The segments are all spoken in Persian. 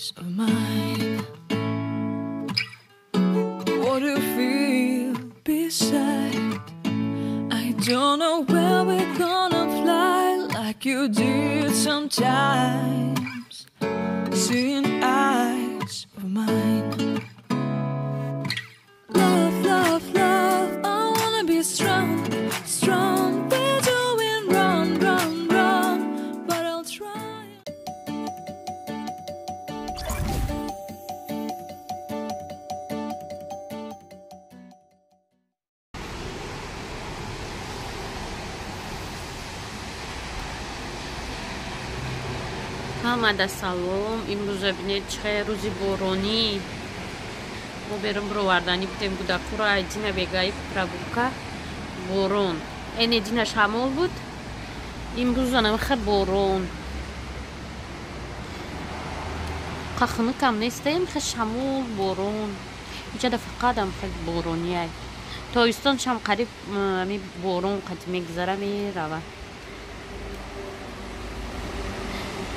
eyes of mine. What do you feel beside? I don't know where we're gonna fly like you did sometimes. Seeing eyes of mine. Love, love, love, I wanna be strong, strong. We're doing wrong, wrong, wrong, but I'll try. Hamada salom. Imroze bined chhe rozi boroni. Mo beram brovardani budem Budakura Edina begai pravulka boron. En Edina shamol bud. Imroz anam khe boron. Qakhni kam nestayim khe shamol boron. Ijada faqadam khe boroniyay. Toiston sham qarib mi boron qad megzara mirava.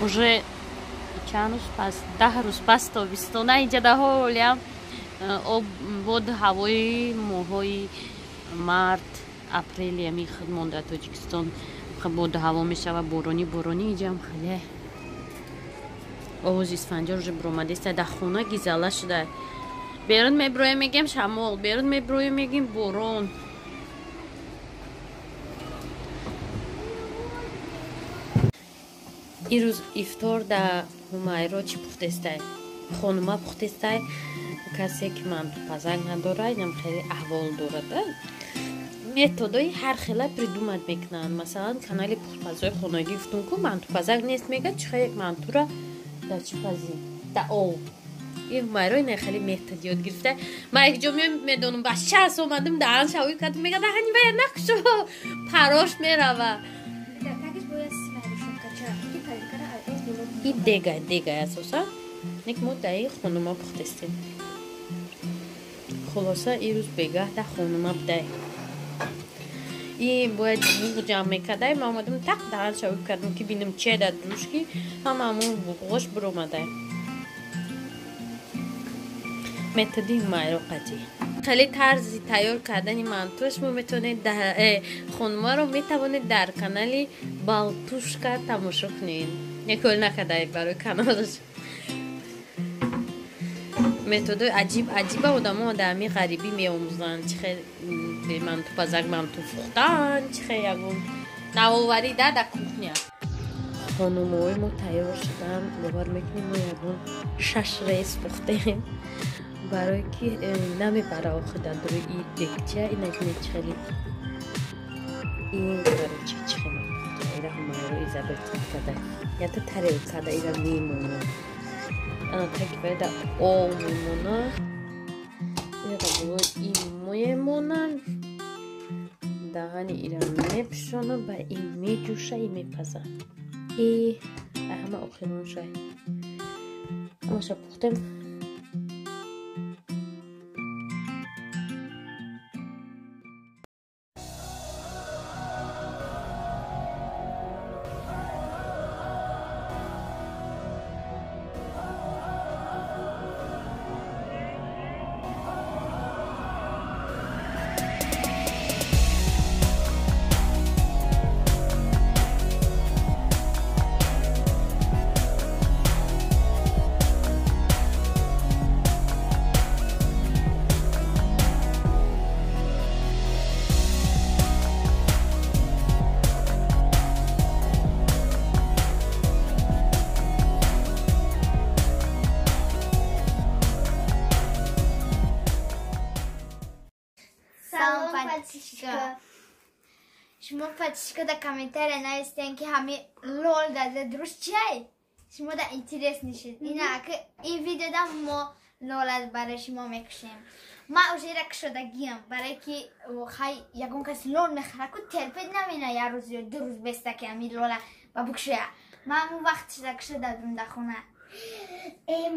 Уже чанус пас 10 روز пас тобистона иҷада ҳолям бод ҳавои моҳои март апрелия мехад монда Тоҷикистон бод ҳаво мешава борони иҷам хеле овози исфанҷор уже бромадеста да хона гизала шуда берун меброем мегем шамол берун меброем мегем борон ирӯз ифтор да ҳумайро чӣ пухтестай хонума пухтестай касе ки мантупазак надора инам хеле аҳвол дорада методои ҳархела придумат мекунанд масалан канали пухтпазои хонагӣ гуфтумку мантупазак нест мегӯяд чиха як мантура да чӣ пази да об ин ҳумайро ина хеле метод ёд гирифта ман якҷо медонам ба шаст омадам даан шавӣ кардам мегӯяд ҳанивая накушо парош мерава این دیگه اساسا یک مدعی خانوما پختستیم خلاصه این روز بگه ده خانوما بده این باید بوغ جمع میکده من آمدم تق دهن شوی کردم که بینم چه در دروشکی همه همون بوغش برومده متدی مایرو قدی خیلی طرزی تیار کردن منتوش ما میتونید خانوما رو میتوانید در کانالی بالتوشکا تماشا کنید نکل نکده برای کانالش متدای عجیب آدم ها آدمی غریبی می آموزن چه به منتو پزک منتو فختن چه یکون نوآوری در کوکنیا خانومای ما تیار شدن باور میکنیم ما یکون 6 ریز پختیم برای که نمیبره آخه در روی این دکچه این اگه خیلی این برای چه خیلی ایره همه رو ایزابت کده یا تا تره کده ایره میمونه انا تکیبه در او میمونه ایره باید این میمونه دهانی ایره میپشونه با این میجوشه این میپزه ای همه آخرون شای اما شا پختم شما پاتیشکا در کامنتر نوشتین که همه لول داده درست چیه؟ شما در اینترس نشید اینا که این ویدیو در ما لول برای شما میکشیم ما اوجه را کشدگیم برای که خیلی یکون کسی لول میخوره که تلپید نمینه یه روز یا 2 روز بسته که همین لول با بکشه ما همون وقت را کشدم در خونه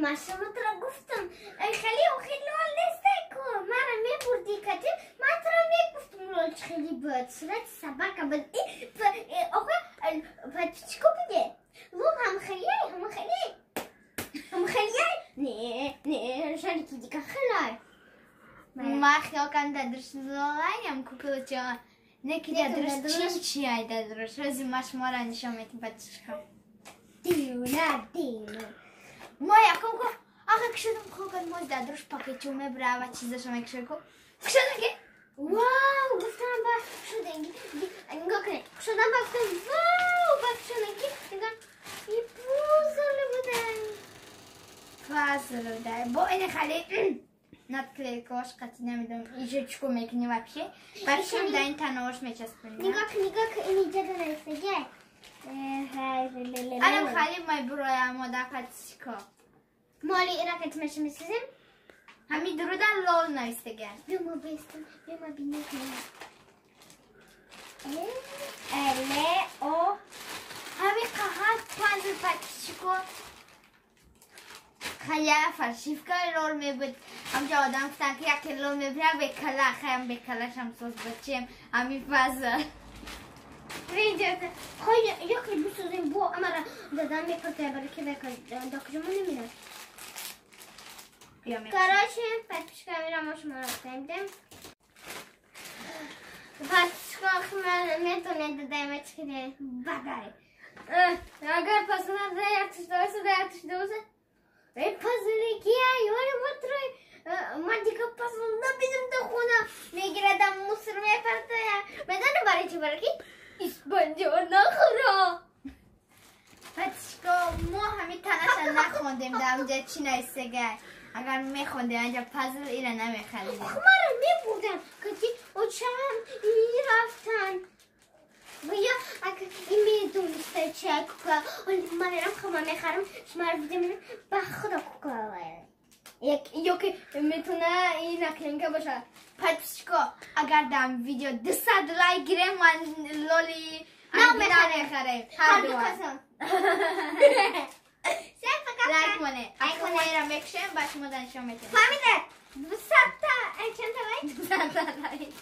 ما شما ترا گفتم خیلی لول نیسته که ما را میبردی کتیم ما ترا میگفتم لول خیلی بود صورت سبکه بود آقا پاتیشکا بده لول هم خیلی ما خیال کردم درش لایم کپلچه نکیده درش چی ایده درش روزی ماش ما را نشون میدیم بچه‌ها دیونه ما یکم کو آخه کشیدم خوگن ما درش پاکیتومه برای و چیزش هم کشیدم کو کشیدم که واو گفتم با شده نگاه کنید شدم با گفتم واو با شده که نگاه این پوزل بودن فاصله بوده با این خیلی نت کلاش قطعی نمیدونم اینجا چیکو میکنی вообще بچه‌م در این تناوش میچسبونی نگاه که این اینجا درستگه الان خیلی مای برای مادر پاتیشکا مالی اینا که تمشی میسیزیم همین درو در لال نایستگه بیا ما بیستم بیا ما بینید اله او همین قهر پنزل پاتیشکا خیلی فرشیفکا لال میبود همجا آدم گفتن که یکی لال میبره به کلا خیلی به کلاش هم سوز بچیم همین فضل ریجت خواهی یکی بسازیم بو اما را دادم میپرده برای که بکن داکجمون نمیدن کاراشه پتیشکا میرم و شما را بکنیم پتیشکا من میتونه دادم چکنه بگره اگر پسنه دیرتش دوزه ای پسنه کیه یوری مطره من دیگه پسنه نبیدم تو خونه میگیره دم مصر میپرده بدن برای چی برای کی؟ اسپانجا نخورا پاتیشکا ما همین تنش نخوندیم در اونجا چی نایستگه اگر میخوندیم اینجا پازل ایره نمیخریدیم خمارا میبودم که او چهم میرفتن و یا اگر این میدونسته چه کوکا من میرم خمار میخرم شما رو بیدیم به خدا کوکا یا که میتونه این اکلینگه باشه پاتیشکا اگر دم ویدیو 200 لایک گیره من لولی نمیخریم هر دو کسان لایک کنه اگه ما ایره میکشیم با شما دانشان میتونیم فهمیده 200 تا چند تا لایک 200 لایک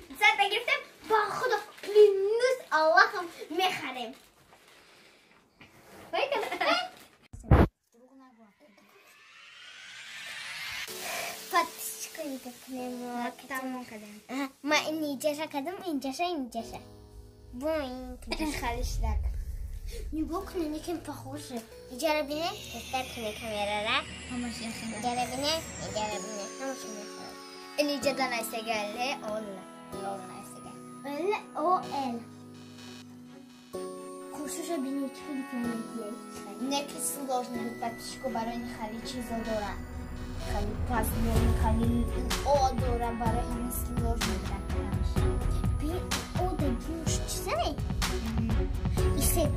200 تا گرفتم با خدا پلینوس الله هم میخریم پاتیشکا ما اینجاشه کدوم اینجاشه بو این خالیش دک نگاه کنه یکم پخوشه ایجاره بینه دستر کنه کامیرا را همش ایجاره بینه همش میخوره این اینجا دانستگه لول نایستگه ال او ال خوشش بینه که میتونه نکی سلوژنه بود پاتیشکا برای این خیلی چیزا دارن خیلی پازل خیلی او دارن برای این سلوژنه بی او ده گوش چیزه ای سه